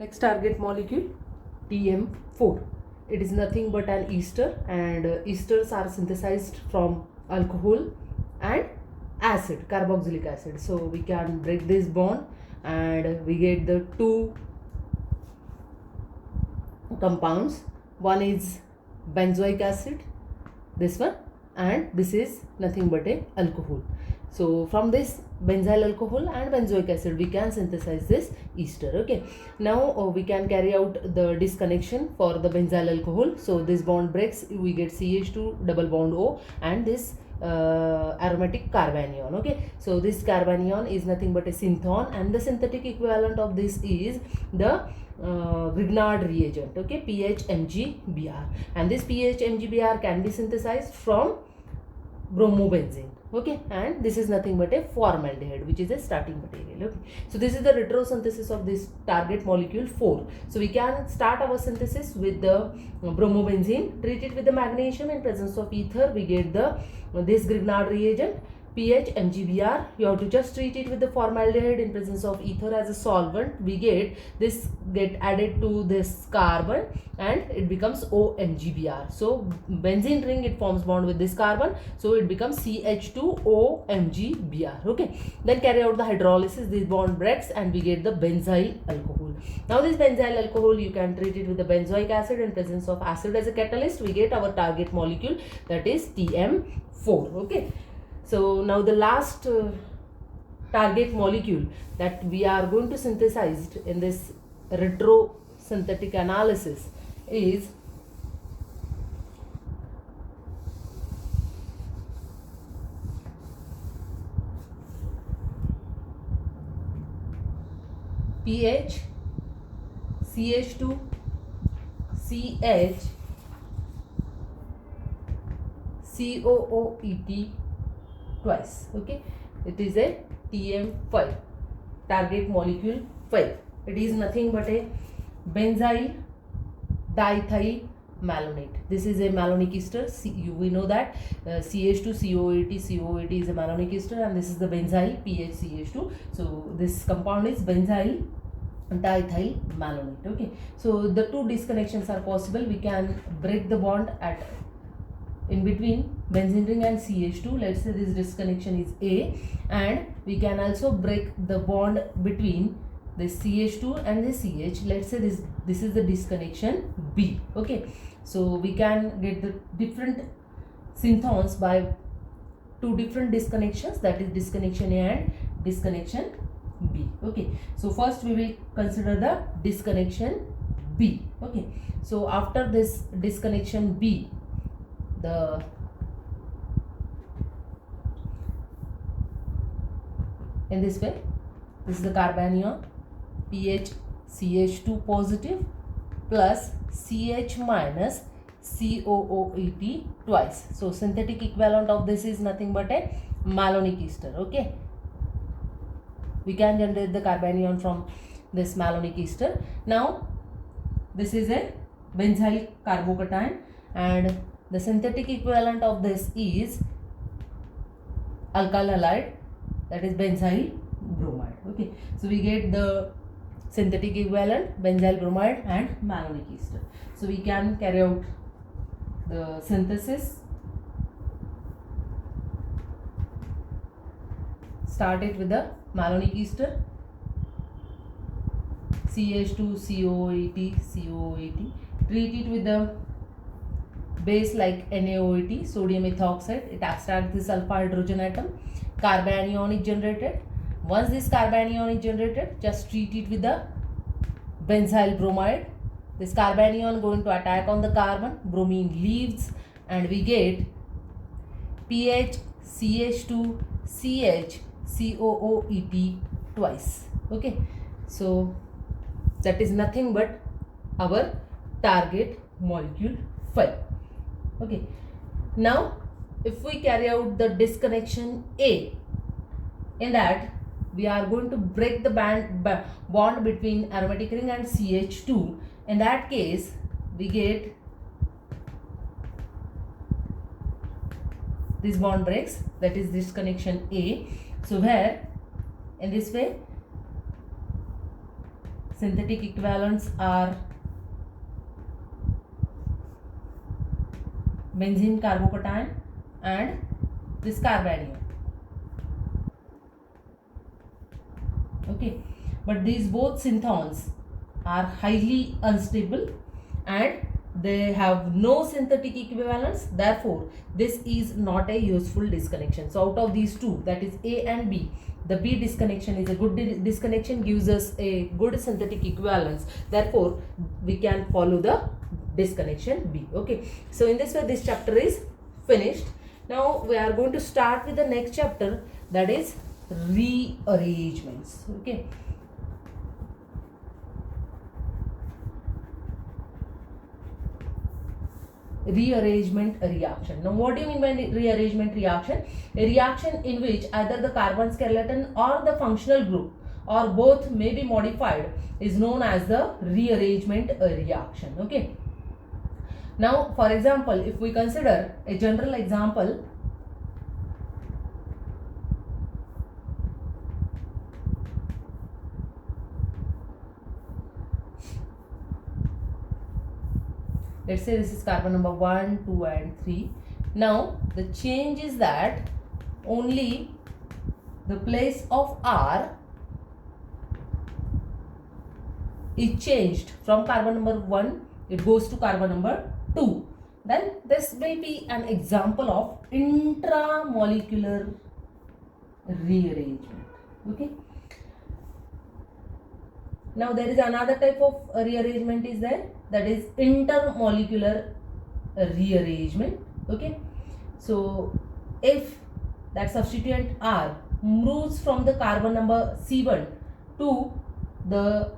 Next target molecule TM4. It is nothing but an ester, and esters are synthesized from alcohol and acid, carboxylic acid. So we can break this bond and we get the two compounds. One is benzoic acid, this one, and this is nothing but a alcohol. So from this benzyl alcohol and benzoic acid we can synthesize this ester. Okay, now we can carry out the disconnection for the benzyl alcohol. So this bond breaks, we get CH2 double bond O and this aromatic carbanion. Okay, so this carbanion is nothing but a synthon, and the synthetic equivalent of this is the Grignard reagent. Okay, PHMgBr, and this PHMgBr can be synthesized from bromobenzene. Okay, and this is nothing but a formaldehyde, which is a starting material. Okay, so this is the retrosynthesis of this target molecule 4. So we can start our synthesis with the bromobenzene, treat it with the magnesium in presence of ether, we get the this Grignard reagent PHMgBr. You have to just treat it with the formaldehyde in presence of ether as a solvent. We get this get added to this carbon and it becomes OMgBr. So benzene ring, it forms bond with this carbon, so it becomes CH2OMgBr. Okay, then carry out the hydrolysis, this bond breaks and we get the benzyl alcohol. Now this benzyl alcohol, you can treat it with the benzoic acid in presence of acid as a catalyst. We get our target molecule, that is TM4. Okay, so now the last target molecule that we are going to synthesize in this retrosynthetic analysis is PH CH2 CH COOET twice. Okay, it is a TM5, target molecule 5. It is nothing but a benzyl diethyl malonate. This is a malonic ester. We know that CH2COAT is a malonic ester, and this is the benzyl PHCH2. So this compound is benzyl diethyl malonate. Okay, so the two disconnections are possible. We can break the bond at in between benzene ring and CH2. Let's say this disconnection is A, and we can also break the bond between this CH2 and the CH. Let's say this is the disconnection B. Okay, so we can get the different synthons by two different disconnections, that is disconnection A and disconnection B. Okay, so first we will consider the disconnection B. Okay, so after this disconnection B, in this way, this is the carbanion PH CH2 positive plus CH minus COOET twice. So synthetic equivalent of this is nothing but a malonic ester. Okay, we can generate the carbanion from this malonic ester. Now this is a benzyl carbocation, and the synthetic equivalent of this is alkyl halide, that is benzyl bromide. Okay, so we get the synthetic equivalent benzyl bromide and malonic ester. So we can carry out the synthesis. Start it with the malonic ester, CH2COAT. Treat it with the base like NaOH, sodium ethoxide. It extracts this alpha hydrogen atom. Carbanion is generated. Once this carbanion is generated, just treat it with the benzyl bromide. This carbanion going to attack on the carbon, bromine leaves, and we get PHCH2CH twice. Okay, so that is nothing but our target molecule 5. Okay, now if we carry out the disconnection A, in that we are going to break the bond between aromatic ring and CH2. In that case, we get this bond breaks, that is disconnection A. So where in this way synthetic equivalents are benzene carbocation and this carbanium. Okay, but these both synthons are highly unstable and they have no synthetic equivalents, therefore this is not a useful disconnection. So out of these two, that is A and B, the B disconnection is a good disconnection, gives us a good synthetic equivalence, therefore we can follow the disconnection B. Okay, so in this way this chapter is finished. Now we are going to start with the next chapter, that is rearrangements. Okay, rearrangement reaction. Now what do you mean by rearrangement reaction? A reaction in which either the carbon skeleton or the functional group or both may be modified is known as the rearrangement reaction. Okay, now for example, if we consider a general example, let's say this is carbon number 1, 2 and 3. Now the change is that only the place of R is changed from carbon number 1, it goes to carbon number 2. Then this will be an example of intramolecular rearrangement. Okay. Now there is another type of rearrangement is there, that is intermolecular rearrangement. Okay, so if that substituent R moves from the carbon number C1 to the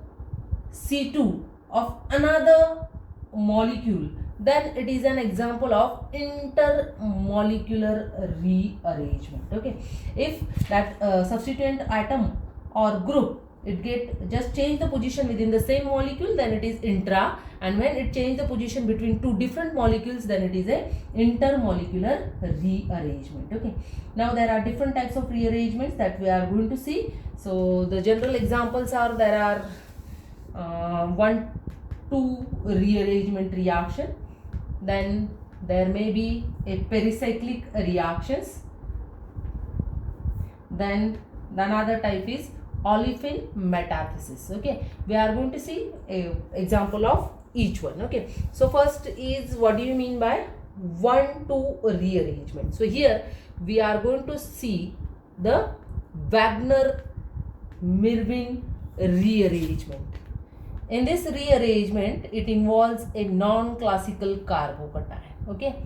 C2 of another molecule, then it is an example of intermolecular rearrangement. Okay, if that substituent atom or group, it just change the position within the same molecule, then it is intra, and when it change the position between two different molecules, then it is a intermolecular rearrangement. Okay, now there are different types of rearrangements that we are going to see. So the general examples are, there are 1,2 rearrangement reaction, then there may be a pericyclic reactions, then the another type is olefin metathesis. Okay, we are going to see a example of each one. Okay, so first is, what do you mean by 1,2 rearrangement? So here we are going to see the Wagner-Mirvin rearrangement. In this rearrangement, it involves a non-classical carbocation. Okay,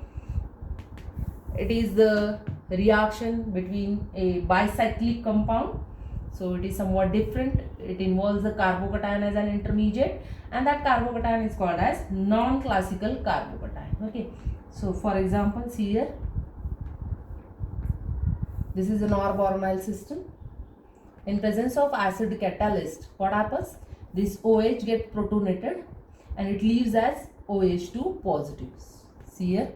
it is the reaction between a bicyclic compound, so it is somewhat different. It involves the carbocation as an intermediate, and that carbocation is called as non-classical carbocation. Okay, so for example, see here, this is an orboronyl system. In presence of acid catalyst, what happens? This OH get protonated and it leaves as OH2 positives. See here,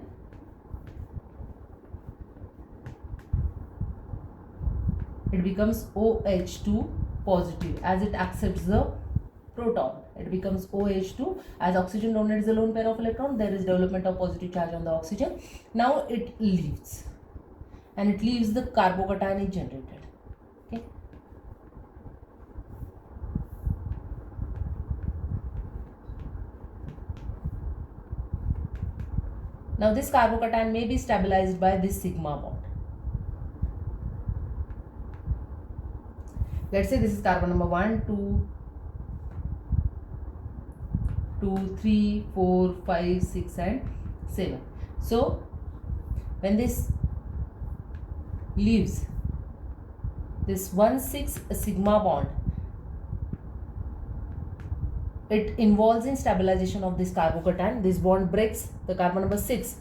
it becomes OH2 positive as it accepts the proton. It becomes OH2. As oxygen donates the lone pair of electron, there is development of positive charge on the oxygen. Now it leaves, and it leaves, the carbocation is generated. Okay, now this carbocation may be stabilized by this sigma bond. Let's say this is carbon number 1, 2, 3, 4, 5, 6 and 7. So when this leaves, this 1,6 sigma bond, it involves in stabilization of this carbocation. This bond breaks, the carbon number 6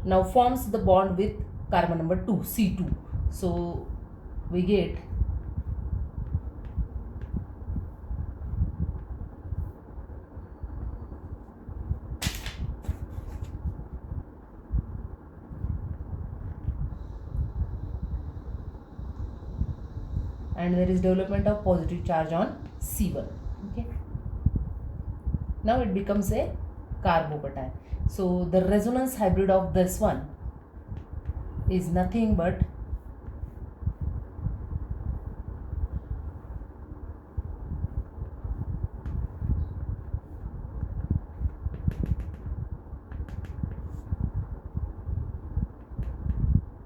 now forms the bond with carbon number 2, C2. So we get and there is development of positive charge on C1. Okay, Now it becomes a carbocation. So the resonance hybrid of this one is nothing but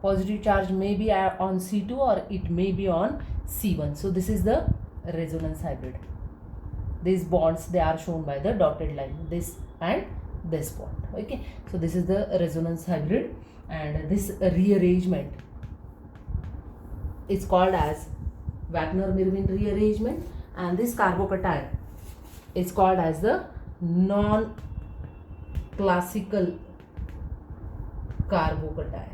positive charge may be on C2 or it may be on C1. So this is the resonance hybrid. These bonds, they are shown by the dotted line, this and this bond. Okay, so this is the resonance hybrid, and this rearrangement is called as Wagner-Merwin rearrangement, and this carbocation is called as the non-classical carbocation,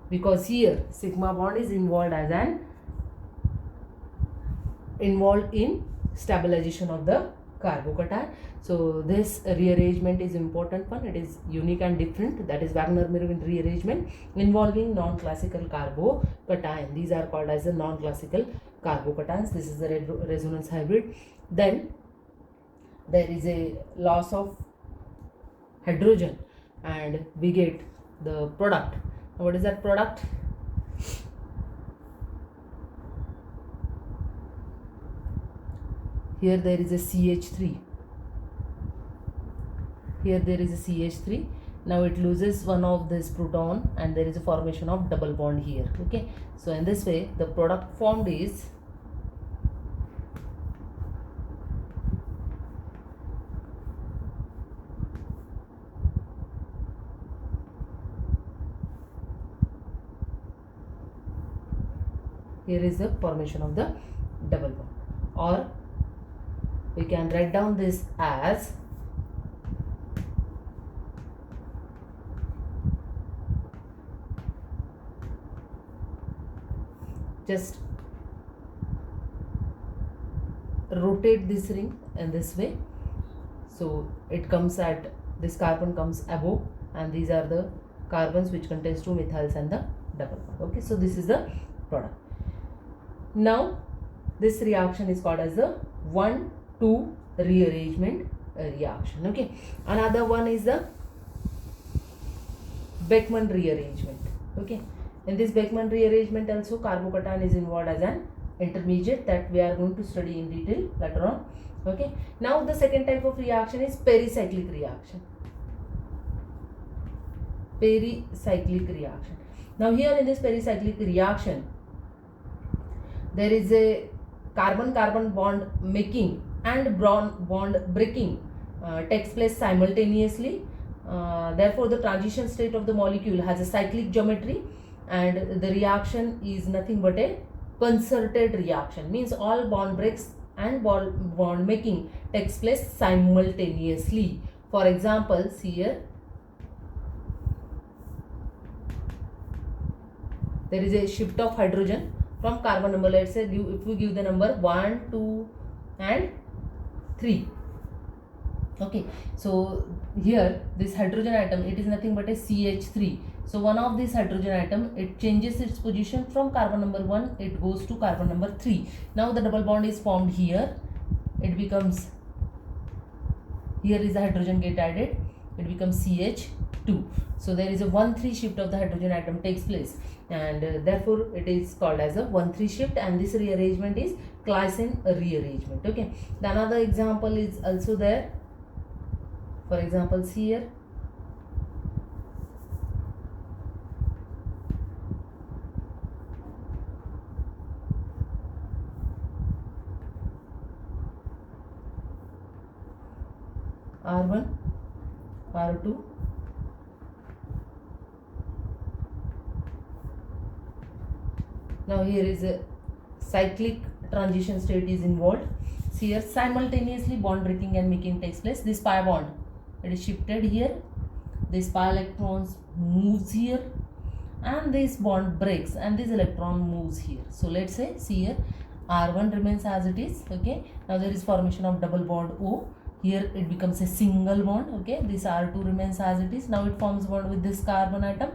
because here sigma bond is involved in stabilization of the carbocation. So this rearrangement is important one. It is unique and different. That is Wagner-Merwin rearrangement involving non-classical carbocation. These are called as the non-classical carbocations. This is the resonance hybrid. Then there is a loss of hydrogen and we get the product. What is that product? Here there is a CH3. Here there is a CH3. Now it loses one of this proton and there is a formation of double bond here. Okay. So in this way the product formed is here is the formation of the double bond, or we can write down this as just rotate this ring in this way. So it comes at this carbon comes above and these are the carbons which contains two methyls and the double bond. Okay, so this is the product. Now this reaction is called as the 1,2 rearrangement reaction. Okay, another one is the Beckmann rearrangement. Okay, in this Beckmann rearrangement also carbocation is involved as an intermediate that we are going to study in detail later on. Okay, now the second type of reaction is pericyclic reaction. Pericyclic reaction. Now here in this pericyclic reaction there is a carbon-carbon bond making and bond breaking takes place simultaneously. Therefore the transition state of the molecule has a cyclic geometry and the reaction is nothing but a concerted reaction, means all bond breaks and bond making takes place simultaneously. For example, see here there is a shift of hydrogen from carbon number, let's say if we give the number 1, 2 and 3. Okay, so here this hydrogen atom, it is nothing but a CH3. So one of this hydrogen atom, it changes its position from carbon number 1, it goes to carbon number 3. Now the double bond is formed here, it becomes, here is the hydrogen get added, it becomes CH2. So there is a 1,3 shift of the hydrogen atom takes place, and therefore it is called as a 1,3 shift, and this rearrangement is Claisen rearrangement. Okay, the another example is also there. For example, see here R1, R2, now here is a cyclic transition state is involved. See here simultaneously bond breaking and making takes place. This pi bond, it is shifted here, this pi electrons moves here and this bond breaks and this electron moves here. So let's say, see here R1 remains as it is. Okay, now there is formation of double bond O. Here it becomes a single bond. Okay, this R2 remains as it is. Now it forms bond with this carbon atom.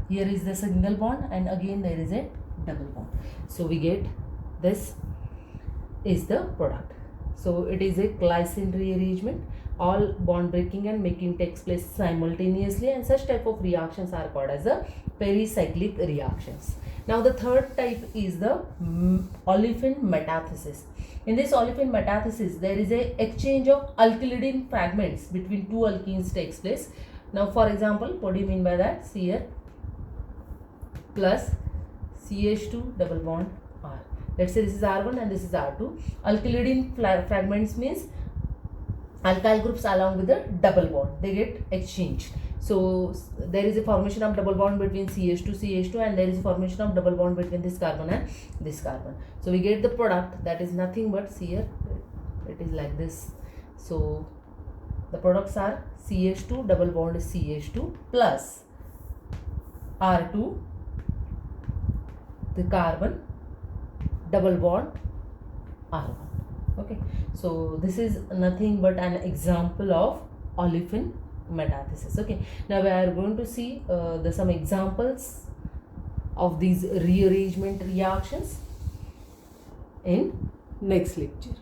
Here is the single bond and again there is a double bond. So we get this is the product. So it is a glycine rearrangement. All bond breaking and making takes place simultaneously, and such type of reactions are called as the pericyclic reactions. Now the third type is the olefin metathesis. In this olefin metathesis, there is a exchange of alkylidine fragments between two alkenes takes place. Now for example, what do you mean by that? See here, plus CH2 double bond R. Let's say this is R1 and this is R2. Alkylidine fragments means alkyl groups along with the double bond, they get exchanged. So there is a formation of double bond between CH2 and there is a formation of double bond between this carbon and this carbon. So we get the product that is nothing but, see here, it is like this. So the products are CH2 double bond is CH2 plus R2, the carbon, double bond R1. Okay, so this is nothing but an example of olefin metathesis. Okay, now we are going to see some examples of these rearrangement reactions in next lecture.